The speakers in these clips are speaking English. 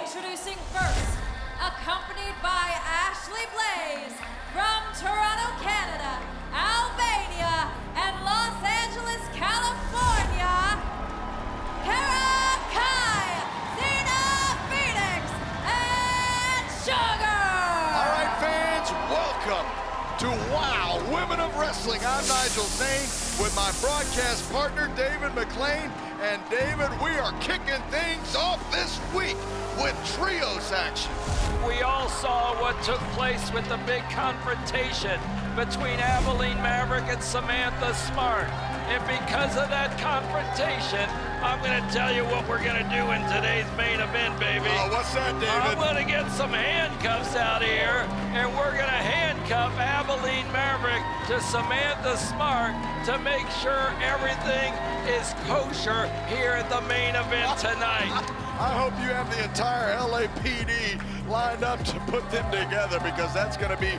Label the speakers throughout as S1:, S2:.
S1: Introducing first, accompanied by Ashley Blaze from Toronto, Canada, Albania, and Los Angeles, California, Xena, Phoenix, and Sugar!
S2: All right, fans, welcome to Wow Women of Wrestling. I'm Nigel Zane with my broadcast partner, David McLean. And David, we are kicking things off this week with trios action.
S3: We all saw what took place with the big confrontation between Abilene, Maverick, and Samantha Smart. And because of that confrontation, I'm going to tell you what we're going to do in today's main event, baby.
S2: Oh, what's that, David?
S3: I'm going to get some handcuffs out here, and we're going to handcuff Abilene Maverick to Samantha Smart to make sure everything is kosher here at the main event tonight.
S2: I hope you have the entire LAPD lined up to put them together, because that's going to be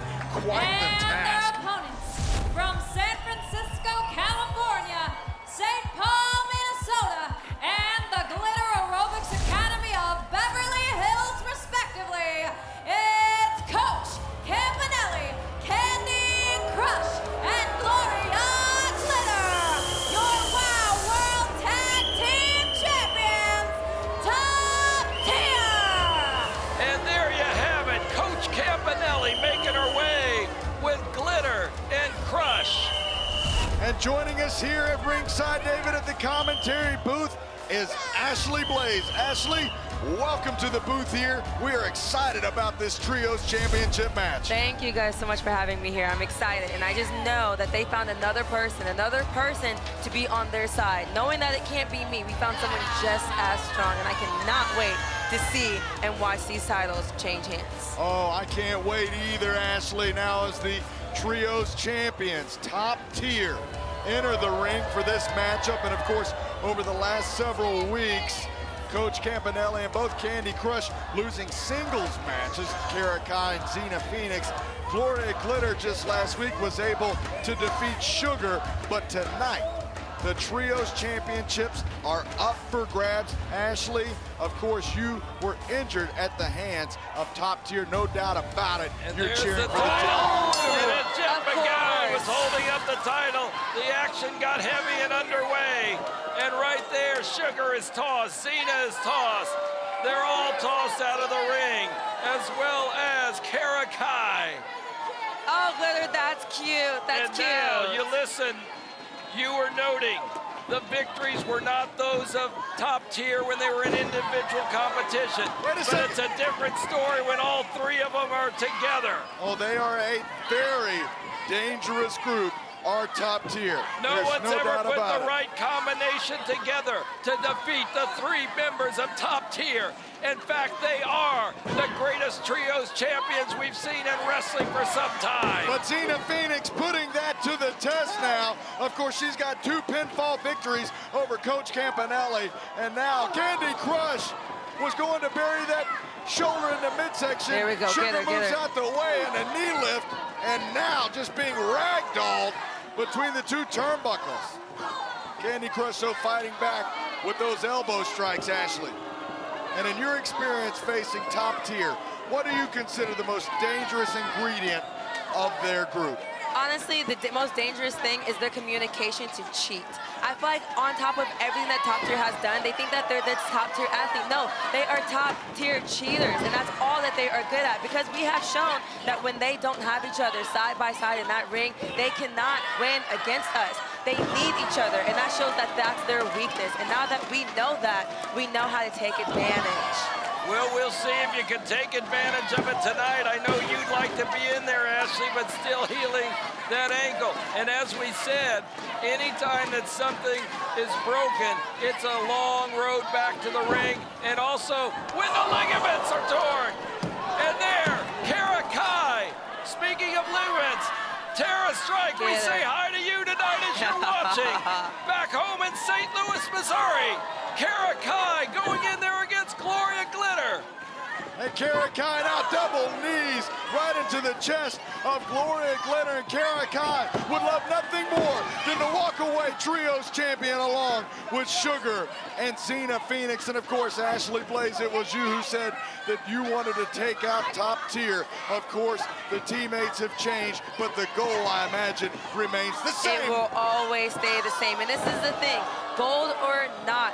S2: quite the task.
S1: And their opponents from San Francisco, California, St. Paul, Minnesota, and the Glitter Aerobics Academy of Beverly Hills, respectively, it's Coach Campanelli, Kandi, Krush, and Gloria Glitter, your Wow World Tag Team Champions, Top Tier!
S3: And there you have it, Coach Campanelli making her way with Glitter and Krush.
S2: And joining us here at ringside, David, at the commentary booth, is Ashley Blaze. Ashley, welcome to the booth here. We are excited about this Trios Championship match.
S4: Thank you guys so much for having me here. I'm excited, and I just know that they found another person to be on their side. Knowing that it can't be me, we found someone just as strong, and I cannot wait to see and watch these titles change hands.
S2: Oh, I can't wait either, Ashley. Now as the Trios champions, Top Tier, enter the ring for this matchup. And of course, over the last several weeks, Coach Campanelli and both Kandi, Krush losing singles matches. Kai and Xena Phoenix. Gloria Glitter just last week was able to defeat Sugar, but tonight, the Trios Championships are up for grabs. Ashley, of course, you were injured at the hands of Top Tier, no doubt about it.
S3: And
S2: You're
S3: there's
S2: cheering
S3: the
S2: for the
S3: title.
S2: title.
S3: And Jeff
S4: Of
S3: McGowan was
S4: course.
S3: holding up the title. The action got heavy and underway. And right there, Sugar is tossed, Xena is tossed. They're all tossed out of the ring, as well as Kai.
S4: Oh, Glitter, that's cute. That's cute.
S3: Now, you listen, you were noting the victories were not those of Top Tier when they were in individual competition.
S2: Wait a
S3: But
S2: second.
S3: it's a different story when all three of them are together.
S2: Oh, they are a very dangerous group, our Top Tier.
S3: No
S2: There's
S3: one's
S2: no
S3: ever
S2: doubt
S3: put
S2: about
S3: the
S2: it.
S3: right combination together to defeat the three members of Top Tier. In fact, they are the greatest trios champions we've seen in wrestling for some time.
S2: But Xena Phoenix putting that to the test now. Of course, she's got 2 pinfall victories over Coach Campanelli. And now Kandi Krush was going to bury that shoulder in the midsection.
S4: There we go,
S2: Sugar
S4: get her,
S2: moves
S4: get her.
S2: out the way and a knee lift. And now just being ragdolled between the 2 turnbuckles. Kandi Krush so fighting back with those elbow strikes, Ashley. And in your experience facing Top Tier, what do you consider the most dangerous ingredient of their group?
S4: Honestly, the most dangerous thing is their communication to cheat. I feel like on top of everything that Top Tier has done, they think that they're this Top Tier athlete. No, they are Top Tier cheaters, and that's all that they are good at, because we have shown that when they don't have each other side by side in that ring, they cannot win against us. They need each other, and that shows that that's their weakness. And now that, we know how to take advantage.
S3: Well, we'll see if you can take advantage of it tonight. I know you'd like to be in there, Ashley, but still healing that ankle. And as we said, anytime that something is broken, it's a long road back to the ring. And also, when the ligaments are torn. And there, Kai. Speaking of ligaments, Tara Strike, we
S4: Get
S3: say
S4: her.
S3: hi to you tonight as you're watching. Back home in St. Louis, Missouri. Kai going in there against Gloria Glitter.
S2: And Kara Kai now double knees right into the chest of Gloria Glitter. And Kara Kai would love nothing more than to walk away Trios champion along with Sugar and Xena Phoenix. And of course, Ashley Blaze, it was you who said that you wanted to take out Top Tier. Of course, the teammates have changed, but the goal, I imagine, remains the same.
S4: It will always stay the same. And this is the thing, gold or not,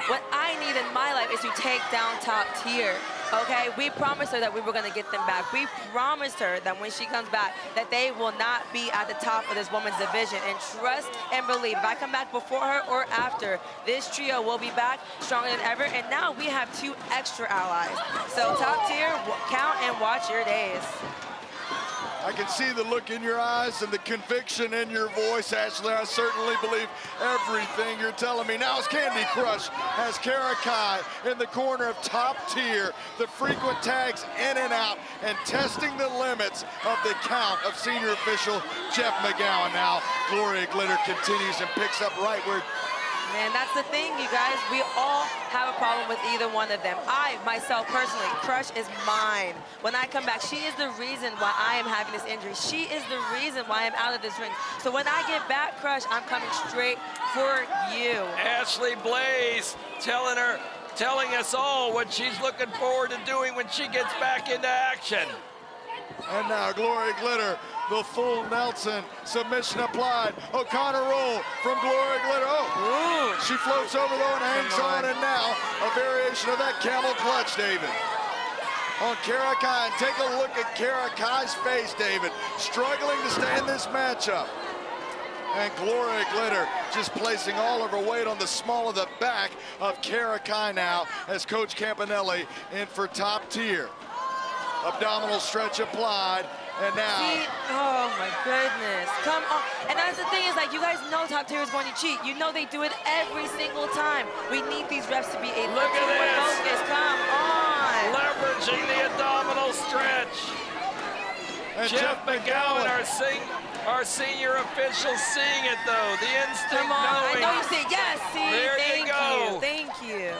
S4: what I need in my life is to take down Top Tier. Okay, we promised her that we were gonna get them back. We promised her that when she comes back, that they will not be at the top of this women's division. And trust and believe, if I come back before her or after, this trio will be back stronger than ever. And now we have 2 extra allies. So Top Tier, count and watch your days.
S2: I can see the look in your eyes and the conviction in your voice, Ashley. I certainly believe everything you're telling me. Now as Kandi Krush has Kara Kai in the corner of Top Tier, the frequent tags in and out, and testing the limits of the count of senior official Jeff McGowan. Now Gloria Glitter continues and picks up right where...
S4: Man, that's the thing, you guys. We all have a problem with either one of them. I, myself, personally, Krush is mine. When I come back, she is the reason why I am having this injury. She is the reason why I'm out of this ring. So when I get back, Krush, I'm coming straight for you.
S3: Ashley Blaze telling us all what she's looking forward to doing when she gets back into action.
S2: And now Gloria Glitter, the full Nelson, submission applied. O'Connor roll from Gloria Glitter. Oh, she floats over though and hangs on, and now a variation of that camel clutch, David. On Kara Kai, and take a look at Kara Kai's face, David, struggling to stay in this matchup. And Gloria Glitter just placing all of her weight on the small of the back of Kara Kai now as Coach Campanelli in for Top Tier. Abdominal stretch applied, and now...
S4: See? Oh my goodness, come on. And that's the thing is, like, you guys know Top Tier is going to cheat. You know they do it every single time. We need these refs to be able
S3: Look
S4: to
S3: at this.
S4: focus, come on.
S3: Leveraging the abdominal stretch.
S2: And
S3: Jeff McGowan, our senior official, seeing it though. The instinct
S4: Come on,
S3: knowing.
S4: I know you see, yes, see,
S3: There you go.
S4: Thank you.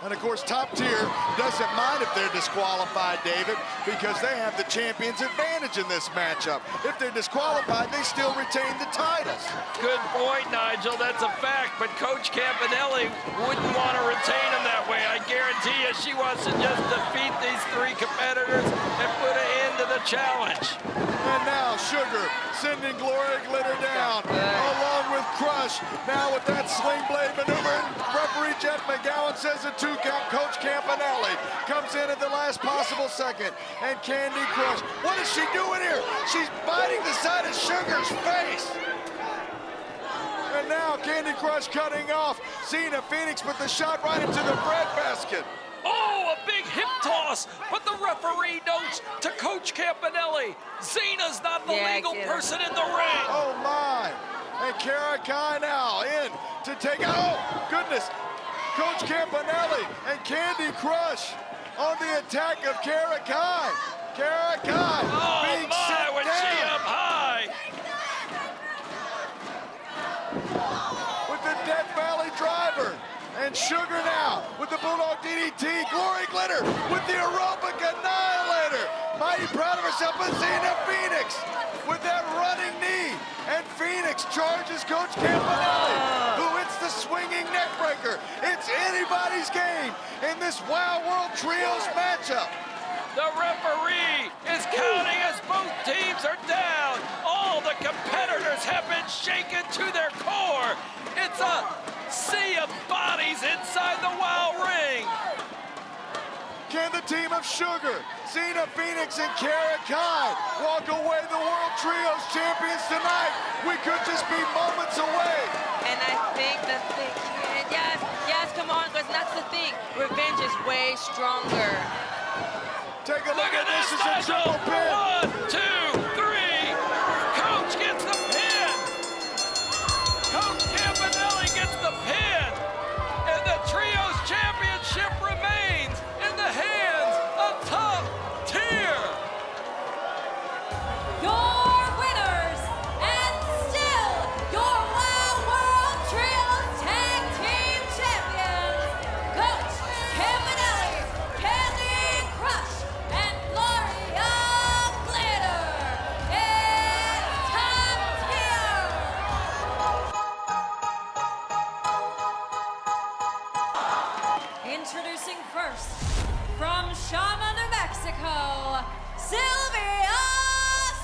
S2: And of course, Top Tier doesn't mind if they're disqualified, David, because they have the champion's advantage in this matchup. If they're disqualified, they still retain the titles.
S3: Good point, Nigel. That's a fact. But Coach Campanelli wouldn't want to retain them that way. I guarantee you she wants to just defeat these 3 competitors and put an end to the challenge.
S2: And now Sugar sending Gloria Glitter down, along with Krush. Now with that sling blade maneuver, referee Jeff McGowan says a 2 count. Coach Campanelli comes in at the last possible second. And Kandi Krush, what is she doing here? She's biting the side of Sugar's face. And now Kandi Krush cutting off Xena Phoenix with the shot right into the breadbasket.
S3: Oh, a big hip toss, but the referee notes to Coach Campanelli, Xena's not the legal person in the ring.
S2: Oh my, and Kara Kai now in to take out, oh goodness, Coach Campanelli and Kandi Krush on the attack of Kara Kai. Kara Kai being set
S3: was
S2: down.
S3: she up high.
S2: With the Death Valley driver. And Sugar now with the Bulldog DDT. Gloria Glitter with the Aerobic Annihilator. Mighty proud of herself, but Xena Phoenix with that running knee. And Phoenix charges Coach Campanelli, who hits the swinging neck breaker. It's anybody's game in this Wild World Trios matchup.
S3: The referee is counting as both teams are down. All the competitors have been shaken to their core. It's a sea of bodies inside the Wild Ring.
S2: Can the team of Sugar, Xena Phoenix, and Kara Kai walk away the World Trios champions tonight? We could just be moments away.
S4: And I think the thing, yes, come on, because that's the thing. Revenge is way stronger.
S2: Take a look at this. It's a triple pin.
S3: 1, 2, 3. Coach gets the pin. Coach Campanelli gets the pin. And the Trios Championship remains in the hands of Top Tier.
S1: Your winners, and still your Wild World Trios Tag Team Champions, Coach Campanelli, Kandi Introducing first, from Shama, New Mexico, Sylvia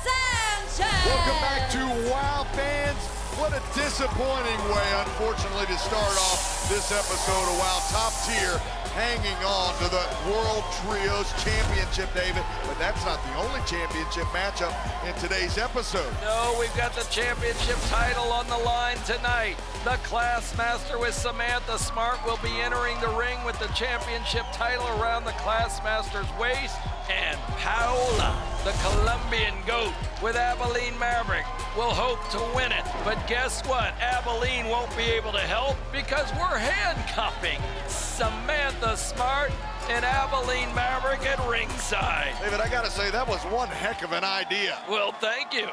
S1: Sanchez.
S2: Welcome back to WOW fans. What a disappointing way, unfortunately, to start off this episode of WOW. Top tier, hanging on to the World Trios Championship, David. But that's not the only championship matchup in today's episode.
S3: No, we've got the championship title on the line tonight. The Classmaster with Samantha Smart will be entering the ring with the championship title around the Classmaster's waist. And Paola, the Colombian goat with Abilene Maverick, will hope to win it. But guess what? Abilene won't be able to help because we're handcuffing Samantha Smart and Abilene Maverick at ringside.
S2: David, I gotta say, that was one heck of an idea.
S3: Well, thank you.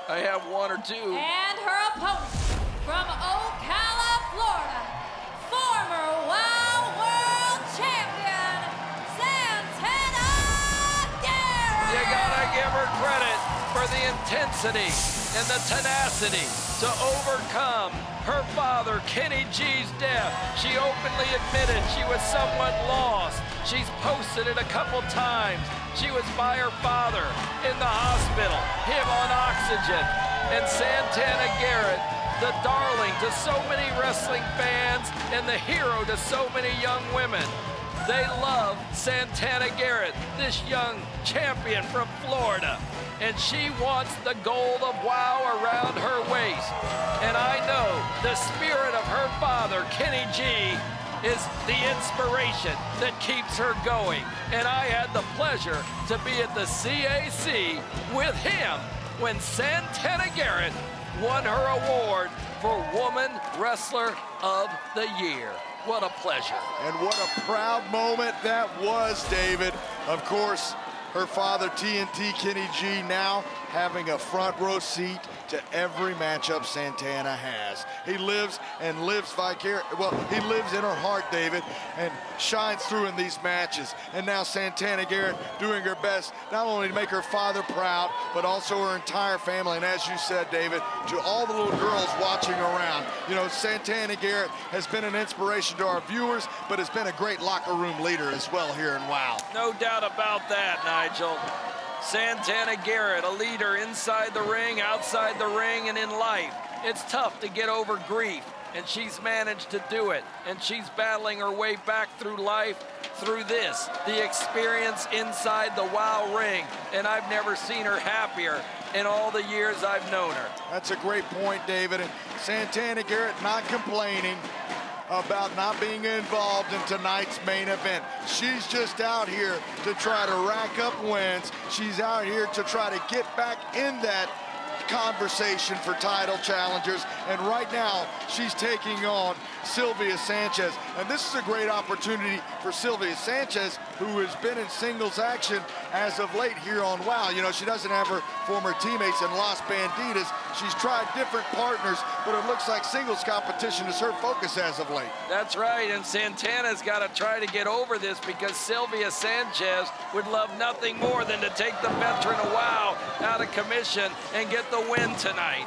S3: I have one or two.
S1: And her opponent, from Ocala, Florida, former WOW World Champion, Santana Garrett.
S3: You gotta give her credit for the intensity and the tenacity to overcome her father, Kenny G's death. She openly admitted she was somewhat lost. She's posted it a couple times. She was by her father in the hospital, him on oxygen. And Santana Garrett, the darling to so many wrestling fans and the hero to so many young women. They love Santana Garrett, this young champion from Florida. And she wants the gold of WOW around her waist. And I know the spirit of her father, Kenny G, is the inspiration that keeps her going. And I had the pleasure to be at the CAC with him when Santana Garrett won her award for Woman Wrestler of the Year. What a pleasure.
S2: And what a proud moment that was, David. Of course, her father, TNT Kenny G, now having a front row seat to every matchup Santana has. He lives and lives vicariously. Well, he lives in her heart, David, and shines through in these matches. And now Santana Garrett doing her best, not only to make her father proud, but also her entire family. And as you said, David, to all the little girls watching around, you know, Santana Garrett has been an inspiration to our viewers, but has been a great locker room leader as well here in WOW.
S3: No doubt about that, Nigel. Santana Garrett, a leader inside the ring, outside the ring, and in life. It's tough to get over grief, and she's managed to do it. And she's battling her way back through life through this, the experience inside the WOW ring. And I've never seen her happier in all the years I've known her.
S2: That's a great point, David. And Santana Garrett not complaining about not being involved in tonight's main event. She's just out here to try to rack up wins. She's out here to try to get back in that conversation for title challengers. And right now, she's taking on Sylvia Sanchez. And this is a great opportunity for Sylvia Sanchez, who has been in singles action as of late here on WOW. You know, she doesn't have her former teammates in Las Banditas. She's tried different partners, but it looks like singles competition is her focus as of late.
S3: That's right, and Santana's got to try to get over this because Sylvia Sanchez would love nothing more than to take the veteran of WOW out of commission and get the win tonight.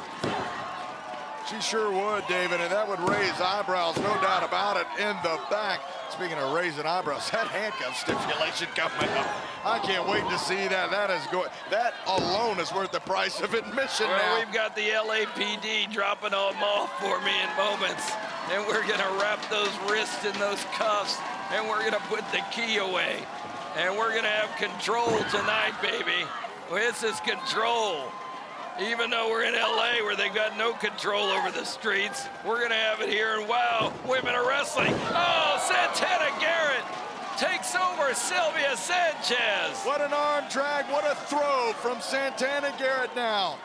S2: She sure would, David, and that would raise eyebrows, no doubt about it, in the back. Speaking of raising eyebrows, that handcuff stipulation coming up. I can't wait to see that. That alone is worth the price of admission
S3: well,
S2: now.
S3: We've got the LAPD dropping them off for me in moments, and we're gonna wrap those wrists in those cuffs, and we're gonna put the key away, and we're gonna have control tonight, baby. This is control. Even though we're in LA where they've got no control over the streets, we're gonna have it here in WOW. Women are wrestling. Oh, Santana Garrett takes over Sylvia Sanchez.
S2: What an arm drag, what a throw from Santana Garrett now.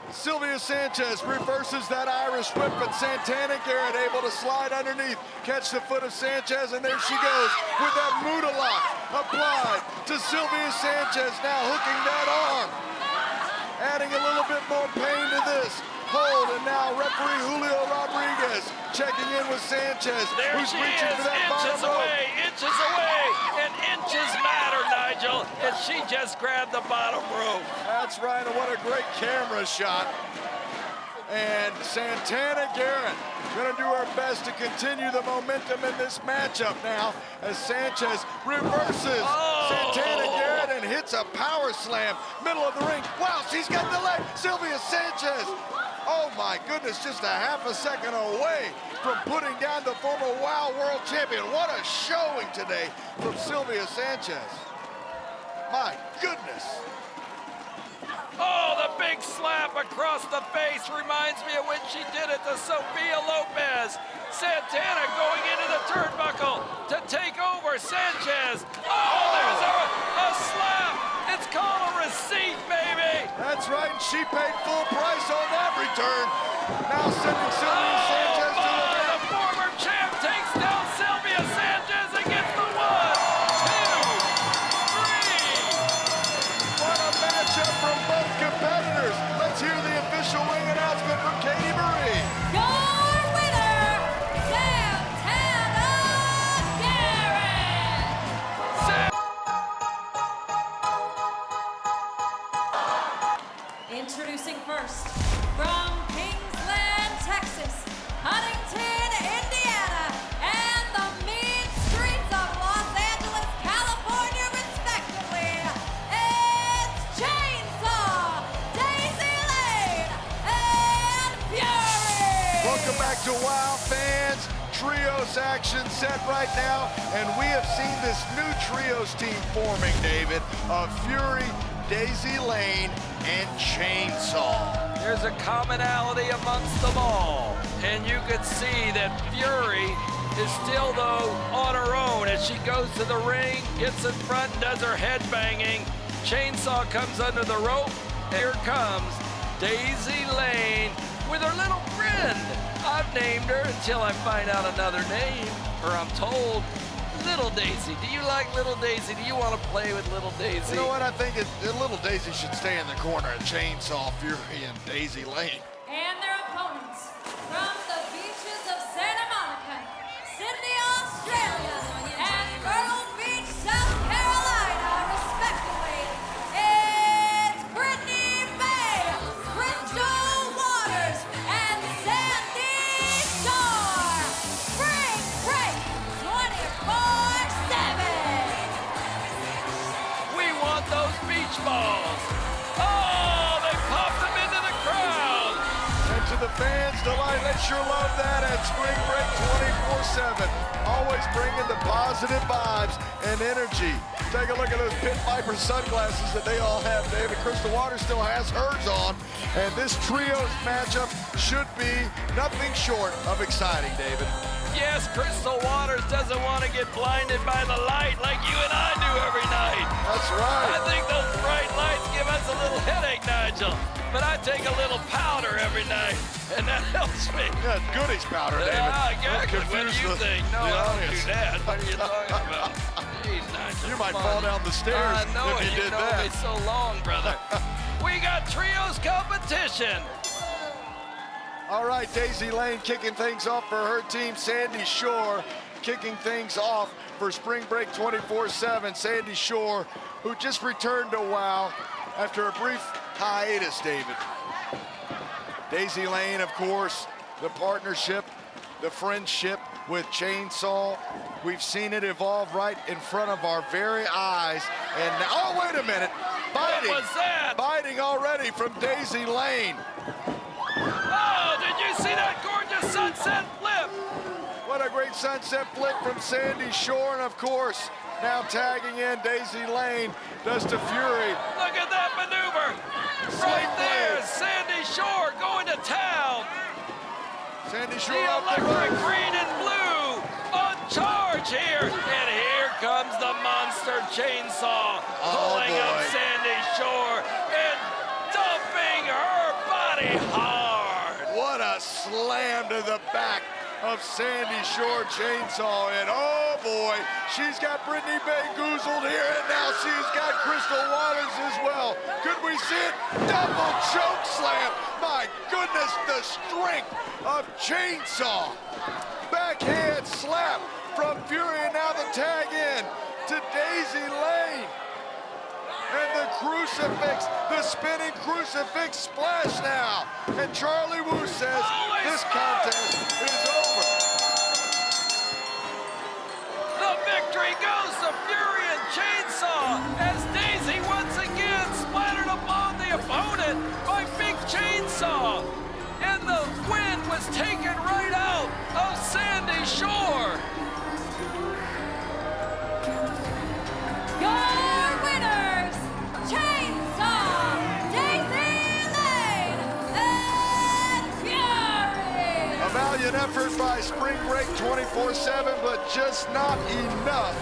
S2: Sylvia Sanchez reverses that Irish whip, but Santana Garrett able to slide underneath, catch the foot of Sanchez, and there she goes with that Muda lock applied to Sylvia Sanchez, now hooking that arm. Adding a little bit more pain to this. Hold, and now referee Julio Rodriguez checking in with Sanchez,
S3: there
S2: who's reaching for that
S3: inches
S2: bottom rope.
S3: inches away, and inches matter, Nigel, and she just grabbed the bottom rope.
S2: That's right, and what a great camera shot. And Santana Garrett gonna do her best to continue the momentum in this matchup now as Sanchez reverses Santana Garrett and hits a power slam, middle of the ring. Wow, she's got the leg, Sylvia Sanchez. Oh my goodness, just a half a second away from putting down the former WOW World Champion. What a showing today from Sylvia Sanchez. My goodness.
S3: Oh, the big slap across the face reminds me of when she did it to Sofia Lopez. Santana going into the turnbuckle to take over Sanchez. Oh, there's a slap. It's called a receipt, baby.
S2: That's right, she paid full price on that return. Now sending Sylvia Sanchez to the ring.
S3: The former champ takes down Sylvia Sanchez and gets the 1, 2, 3.
S2: What a matchup from both competitors. Let's hear the official ring announcement from Katie Marie.
S1: Your winner, Santana Garrett. Introducing first, from Kingsland, Texas, Huntington, Indiana, and the mean streets of Los Angeles, California, respectively, it's Chainsaw, Daisy Lane, and Fury!
S2: Welcome back to WOW fans. Trios action set right now, and we have seen this new Trios team forming, David, of Fury, Daisy Lane, and Chainsaw.
S3: There's a commonality amongst them all, and you can see that Fury is still, though, on her own as she goes to the ring, gets in front, and does her head banging. Chainsaw comes under the rope. Here comes Daisy Lane with her little friend. I've named her until I find out another name, or I'm told. Little Daisy. Do you like Little Daisy? Do you want to play with Little Daisy?
S2: You know what? I think Little Daisy should stay in the corner of Chainsaw, Fury, and Daisy Lane.
S1: And their opponents, from the beaches of Santa Monica, Sydney, Australia, and Myrtle Beach, South Carolina, respectively, it's Brittany May, Crystal Waters, and Sandy Starr. Spring Break 24/7.
S3: We want those beach balls. Oh, they popped them into the crowd.
S2: And to the fans' delight, they sure love that at Spring Break 24/7. Always bringing the positive vibes and energy. Take a look at those Pit Viper sunglasses that they all have, David. Crystal Waters still has hers on. And this Trios matchup should be nothing short of exciting, David.
S3: Yes, Crystal Waters doesn't want to get blinded by the light like you and I do every night.
S2: That's right.
S3: I think those bright lights give us a little headache, Nigel. But I take a little powder every night, and that helps me.
S2: Yeah, goodies powder, David.
S3: Yeah, exactly. What do you
S2: Confuse
S3: think? No,
S2: the
S3: I don't
S2: audience.
S3: do that. What are you talking about? Jeez, Nigel,
S2: You might
S3: come
S2: fall
S3: on.
S2: down the stairs
S3: I know
S2: if
S3: it.
S2: you did
S3: know
S2: that.
S3: me so long, brother. We got Trios competition.
S2: All right, Daisy Lane kicking things off for her team. Sandy Shore kicking things off for Spring Break 24/7. Sandy Shore, who just returned to WOW after a brief hiatus, David. Daisy Lane, of course, the partnership, the friendship with Chainsaw. We've seen it evolve right in front of our very eyes. And now, oh, wait a minute. Biting.
S3: What was that?
S2: Biting already from Daisy Lane.
S3: Oh, did you see that gorgeous sunset flip?
S2: What a great sunset flip from Sandy Shore, and of course, now tagging in Daisy Lane, does to Fury.
S3: Look at that maneuver. Right there, Sandy Shore going to town.
S2: Sandy Shore
S3: The
S2: up the
S3: electric
S2: right.
S3: green and blue on charge here. And here comes the monster Chainsaw pulling up
S2: boy.
S3: Sandy Shore and dumping her body hard.
S2: What a slam to the back of Sandy Shore Chainsaw, and oh boy, she's got Brittany Bay-goozled here, and now she's got Crystal Waters as well. Could we see it? Double choke slam. My goodness, the strength of Chainsaw. Backhand slap from Fury, and now the tag in to Daisy Lane. And the crucifix, the spinning crucifix splash now. And Charlie Wu says this contest is over.
S3: The victory goes to Fury and Chainsaw as Daisy once again splattered upon the opponent by Big Chainsaw. And the win was taken right out of Sandy Shore.
S1: Your winners, Chainsaw, Daisy Lane, and Fury.
S2: A valiant effort by Spring Break 24/7, but just not enough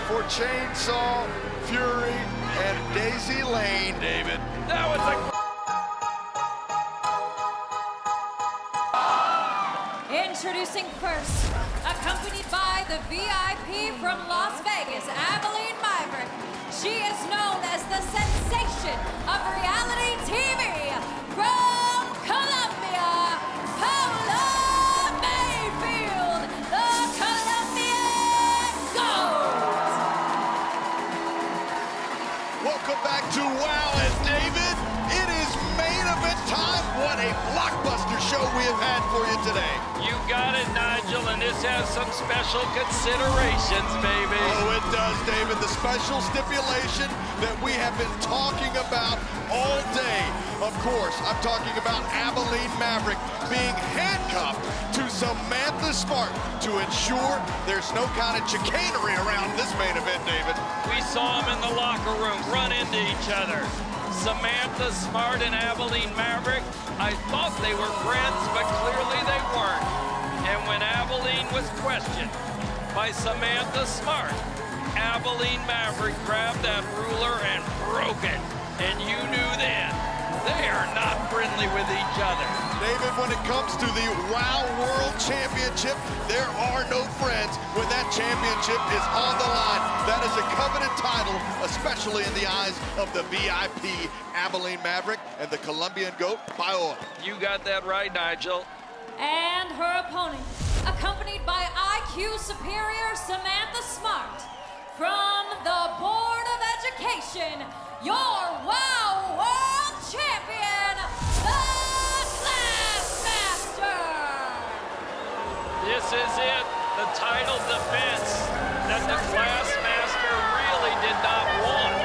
S2: for Chainsaw, Fury, and Daisy Lane, David.
S3: That was a
S1: Introducing first, accompanied by the VIP from Las Vegas, Abilene Maverick. She is known as the sensation of reality TV from Colombia, Paola Mayfield, the Colombian GOAT.
S2: Welcome back to WOW, and David, it is main event time. What a blockbuster show we have had for you today.
S3: You got it, Nigel, and this has some special considerations, baby.
S2: Oh, it does, David. The special stipulation that we have been talking about all day. Of course, I'm talking about Abilene Maverick being handcuffed to Samantha Smart to ensure there's no kind of chicanery around this main event, David.
S3: We saw them in the locker room run into each other. Samantha Smart and Abilene Maverick, I thought they were friends, but clearly they weren't. And when Abilene was questioned by Samantha Smart, Abilene Maverick grabbed that ruler and broke it. And you knew then, they are not friendly with each other.
S2: David, when it comes to the WOW World Championship, there are no friends when that championship is on the line. That is a coveted title, especially in the eyes of the VIP Abilene Maverick and the Colombian GOAT, Paola.
S3: You got that right, Nigel.
S1: And her opponent, accompanied by IQ superior Samantha Smart. From the Board of Education, your WOW World Champion, the Classmaster.
S3: This is it, the title defense that the Classmaster really did not want.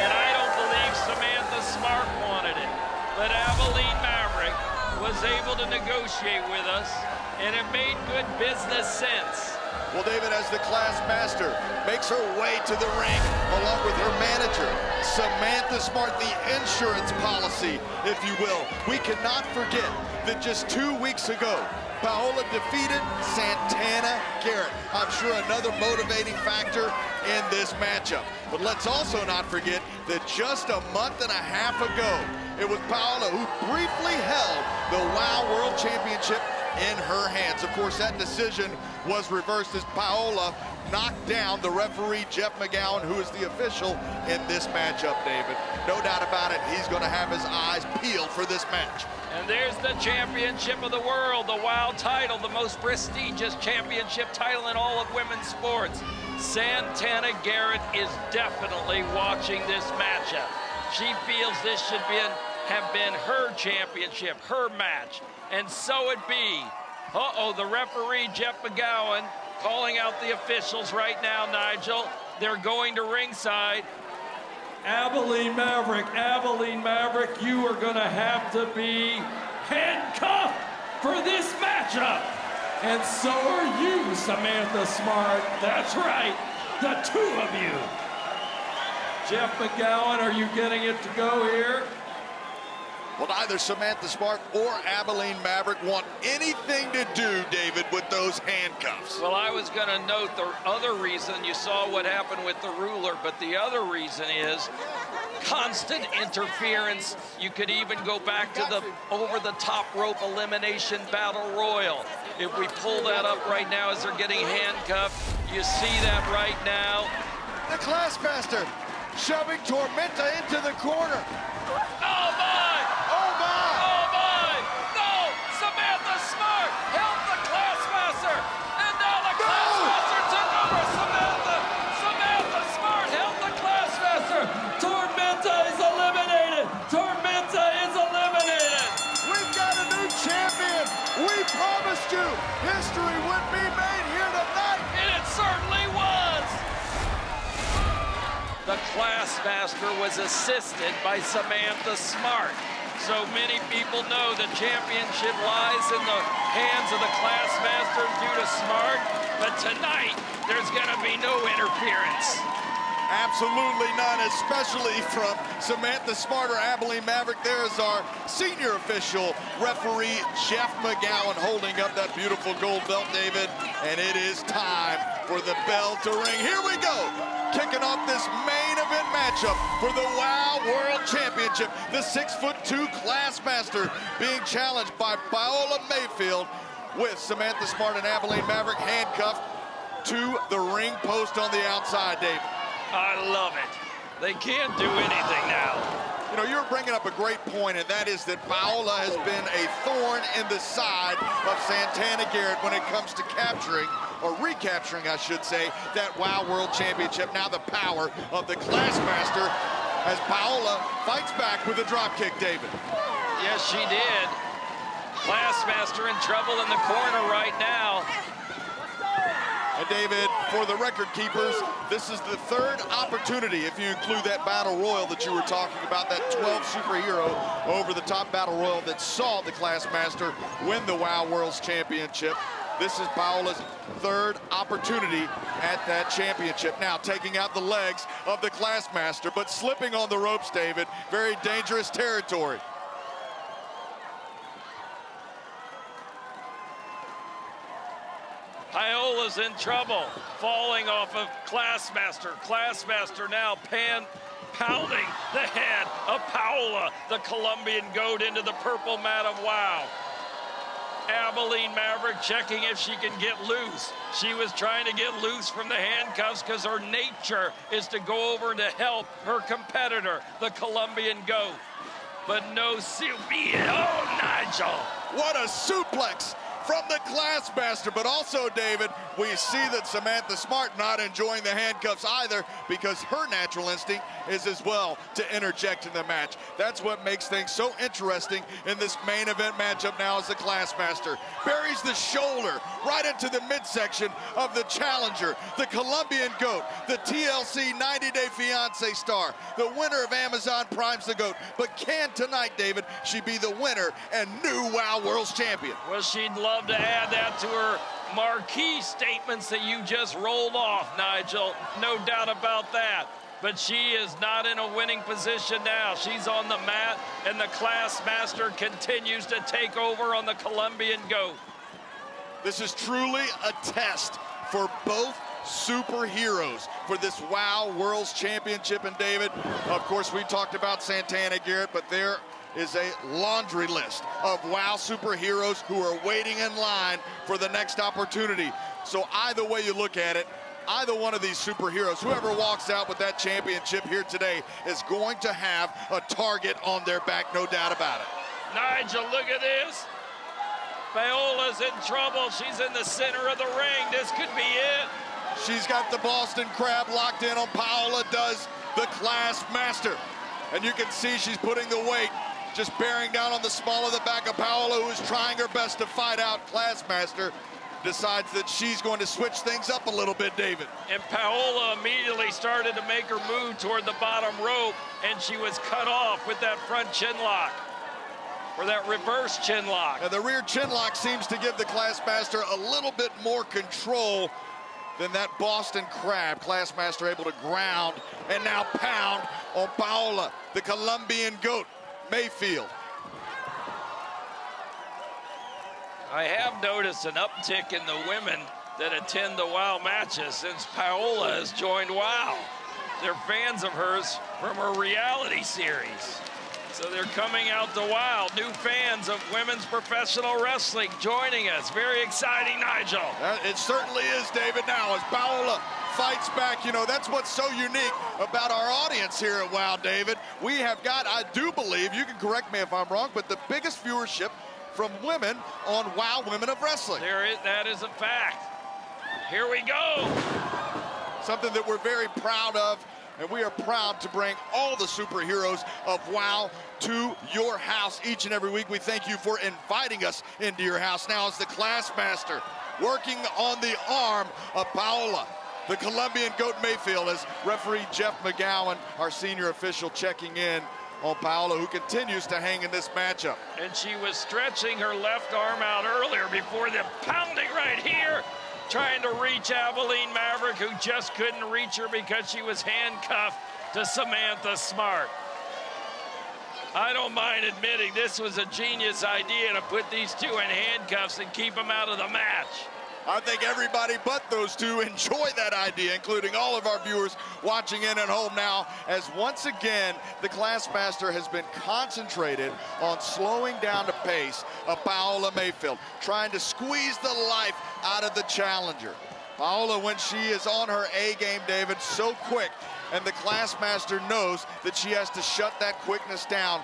S3: And I don't believe Samantha Smart wanted it. But Abilene Maverick was able to negotiate with us, and it made good business sense.
S2: Well, David, as the Classmaster makes her way to the ring, along with her manager, Samantha Smart, the insurance policy, if you will. We cannot forget that just 2 weeks ago, Paola defeated Santana Garrett. I'm sure another motivating factor in this matchup. But let's also not forget that just a month and a half ago, it was Paola who briefly held the WOW World Championship in her hands. Of course, that decision was reversed as Paola knocked down the referee, Jeff McGowan, who is the official in this matchup, David. No doubt about it, he's going to have his eyes peeled for this match.
S3: And there's the championship of the world, the WOW title, the most prestigious championship title in all of women's sports. Santana Garrett is definitely watching this matchup. She feels this should have been her championship, her match. And so it be. Uh-oh, the referee, Jeff McGowan, calling out the officials right now, Nigel. They're going to ringside. Abilene Maverick, you are gonna have to be handcuffed for this matchup. And so are you, Samantha Smart. That's right, the two of you. Jeff McGowan, are you getting it to go here?
S2: Well, neither Samantha Smart or Abilene Maverick want anything to do, David, with those handcuffs.
S3: Well, I was going to note the other reason. You saw what happened with the ruler, but the other reason is constant interference. You could even go back to the over-the-top rope elimination battle royal. If we pull that up right now as they're getting handcuffed, you see that right now.
S2: The Classmaster shoving Tormenta into the corner.
S3: Oh, my!
S2: Oh, my!
S3: Oh, my! No! Samantha Smart held the Classmaster, and now the Classmaster took over Samantha. Samantha Smart held the Classmaster. Tormenta
S2: could be made here tonight.
S3: And it certainly was. The Classmaster was assisted by Samantha Smart. So many people know the championship lies in the hands of the Classmaster due to Smart, but tonight there's gonna be no interference.
S2: Absolutely none, especially from Samantha Smart or Abilene Maverick. There's our senior official referee, Jeff McGowan, holding up that beautiful gold belt, David. And it is time for the bell to ring. Here we go, kicking off this main event matchup for the WOW World Championship. The 6'2" Classmaster being challenged by Paola Mayfield, with Samantha Smart and Abilene Maverick handcuffed to the ring post on the outside, David.
S3: I love it. They can't do anything now.
S2: You know, you're bringing up a great point, and that is that Paola has been a thorn in the side of Santana Garrett when it comes to capturing, or recapturing, I should say, that WOW World Championship. Now the power of the Classmaster as Paola fights back with a drop kick, David.
S3: Yes, she did. Classmaster in trouble in the corner right now.
S2: And David, for the record keepers, this is the third opportunity, if you include that battle royal that you were talking about, that 12 superhero over the top battle royal that saw the Classmaster win the WOW World's Championship. This is Paola's third opportunity at that championship. Now taking out the legs of the Classmaster, but slipping on the ropes, David. Very dangerous territory.
S3: Paola's in trouble, falling off of Classmaster. Classmaster now pounding the head of Paola, the Colombian goat, into the purple mat of WOW. Abilene Maverick checking if she can get loose. She was trying to get loose from the handcuffs because her nature is to go over to help her competitor, the Colombian goat. But no, oh, Nigel.
S2: What a suplex from the Classmaster, but also, David, we see that Samantha Smart not enjoying the handcuffs either, because her natural instinct is as well to interject in the match. That's what makes things so interesting in this main event matchup now, as the Classmaster buries the shoulder right into the midsection of the challenger, the Colombian goat, the TLC 90-Day Fiancé star, the winner of Amazon Prime's The Goat. But can tonight, David, she be the winner and new WOW World's Champion?
S3: Well, she'd love to add that to her marquee statements that you just rolled off, Nigel. No doubt about that. But she is not in a winning position now. She's on the mat, and the Classmaster continues to take over on the Colombian goat.
S2: This is truly a test for both superheroes for this WOW World's Championship. And David, of course, we talked about Santana Garrett, but there is a laundry list of WOW superheroes who are waiting in line for the next opportunity. So either way you look at it, either one of these superheroes, whoever walks out with that championship here today, is going to have a target on their back, no doubt about it.
S3: Nigel, look at this. Paola's in trouble. She's in the center of the ring. This could be it.
S2: She's got the Boston Crab locked in on Paola, does the Classmaster. And you can see she's putting the weight just bearing down on the small of the back of Paola, who is trying her best to fight out Classmaster. Decides that she's going to switch things up a little bit, David.
S3: And Paola immediately started to make her move toward the bottom rope, and she was cut off with that front chin lock, or that reverse chin lock.
S2: Now the rear chin lock seems to give the Classmaster a little bit more control than that Boston Crab. Classmaster able to ground and now pound on Paola, the Colombian goat, Mayfield.
S3: I have noticed an uptick in the women that attend the WOW matches since Paola has joined WOW. They're fans of hers from her reality series. So they're coming out to WOW, new fans of women's professional wrestling joining us. Very exciting, Nigel.
S2: It certainly is, David. Now, as Paola fights back, you know, that's what's so unique about our audience here at WOW, David. We have got, I do believe, you can correct me if I'm wrong, but the biggest viewership from women on WOW Women of Wrestling.
S3: That is a fact. Here we go.
S2: Something that we're very proud of, and we are proud to bring all the superheroes of WOW to your house each and every week. We thank you for inviting us into your house. Now, as the Classmaster working on the arm of Paola. The Colombian Goat Mayfield, as referee Jeff McGowan, our senior official, checking in on Paola, who continues to hang in this matchup.
S3: And she was stretching her left arm out earlier before the pounding right here, trying to reach Abilene Maverick, who just couldn't reach her because she was handcuffed to Samantha Smart. I don't mind admitting this was a genius idea to put these two in handcuffs and keep them out of the match.
S2: I think everybody but those two enjoy that idea, including all of our viewers watching in at home now, as once again, the Classmaster has been concentrated on slowing down the pace of Paola Mayfield, trying to squeeze the life out of the challenger. Paola, when she is on her A game, David, so quick, and the Classmaster knows that she has to shut that quickness down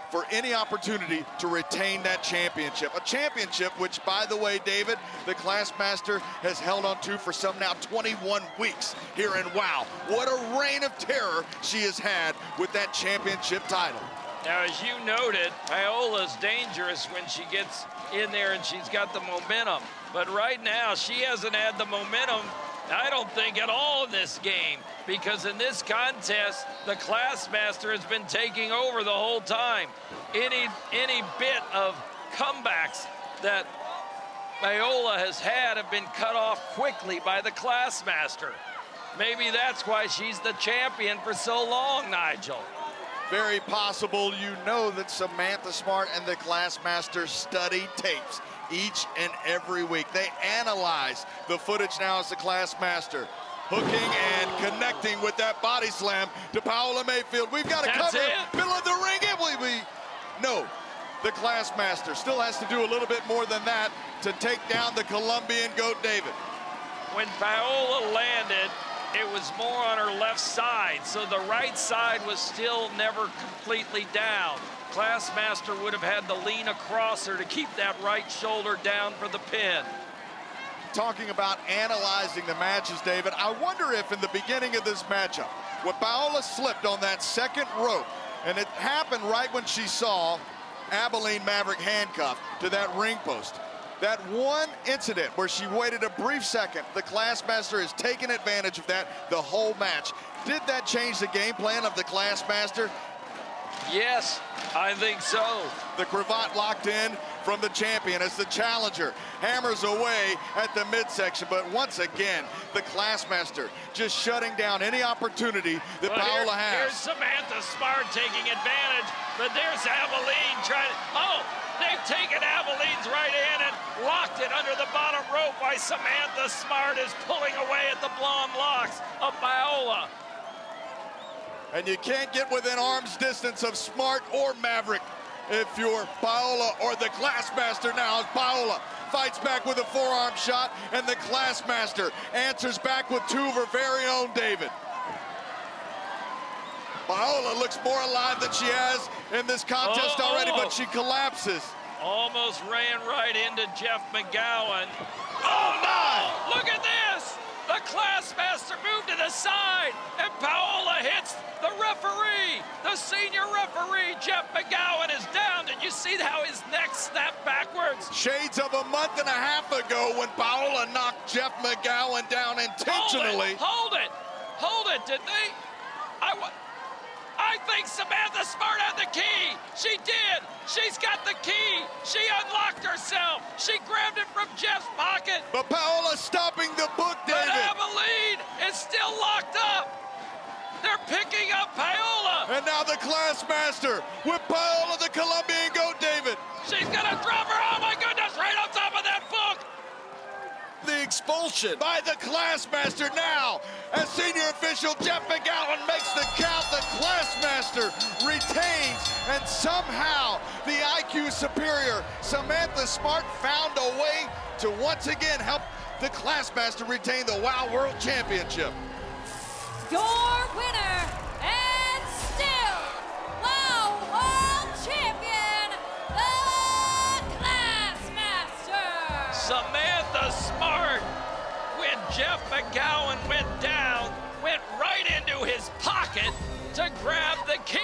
S2: for any opportunity to retain that championship. A championship which, by the way, David, the Classmaster has held on to for some now 21 weeks here in WOW. What a reign of terror she has had with that championship title.
S3: Now, as you noted, Paola's dangerous when she gets in there and she's got the momentum. But right now, she hasn't had the momentum, I don't think, at all in this game, because in this contest, the Classmaster has been taking over the whole time. Any bit of comebacks that Paola has had have been cut off quickly by the Classmaster. Maybe that's why she's the champion for so long, Nigel.
S2: Very possible. You know that Samantha Smart and the Classmaster study tapes each and every week. They analyze the footage now as the Classmaster. Hooking and connecting with that body slam to Paola Mayfield. We've got to cover middle of the ring. No, the Classmaster still has to do a little bit more than that to take down the Colombian Goat David.
S3: When Paola landed, it was more on her left side, so the right side was still never completely down. Classmaster would have had to lean across her to keep that right shoulder down for the pin.
S2: Talking about analyzing the matches, David, I wonder if in the beginning of this matchup, when Paola slipped on that second rope, and it happened right when she saw Abilene Maverick handcuffed to that ring post. That one incident where she waited a brief second, the Classmaster has taken advantage of that the whole match. Did that change the game plan of the Classmaster?
S3: Yes, I think so.
S2: The cravat locked in from the champion as the challenger hammers away at the midsection. But once again, the Classmaster just shutting down any opportunity that Paola has.
S3: Here's Samantha Smart taking advantage, but there's Abilene trying to, they've taken Abilene's right hand and locked it under the bottom rope while Samantha Smart is pulling away at the blonde locks of Paola.
S2: And you can't get within arm's distance of Smart or Maverick if you're Paola or the Classmaster now, as Paola fights back with a forearm shot, and the Classmaster answers back with two of her very own, David. Paola looks more alive than she has in this contest already, but she collapses.
S3: Almost ran right into Jeff McGowan.
S2: Oh, my!
S3: Look at this! The Classmaster moved to the side, and Paola hits the referee. The senior referee, Jeff McGowan, is down. Did you see how his neck snapped backwards?
S2: Shades of a month and a half ago when Paola knocked Jeff McGowan down intentionally.
S3: Hold it, did they? I think Samantha Smart had the key. She did. She's got the key. She unlocked herself. She grabbed it from Jeff's pocket.
S2: But Paola's stopping the book, David.
S3: But Abilene is still locked up. They're picking up Paola.
S2: And now the Classmaster with Paola, the Colombian Goat, David.
S3: She's gonna drop her. Oh my goodness, right on top of that book.
S2: The expulsion by the Classmaster now, as senior official Jeff McGowan makes the count. The Classmaster retains, and somehow the IQ superior Samantha Smart found a way to once again help the Classmaster retain the WOW World Championship.
S1: Your winner and still WOW World Champion, the Classmaster.
S3: Samantha Smart, when Jeff McGowan went down, went right into his pocket to grab the key.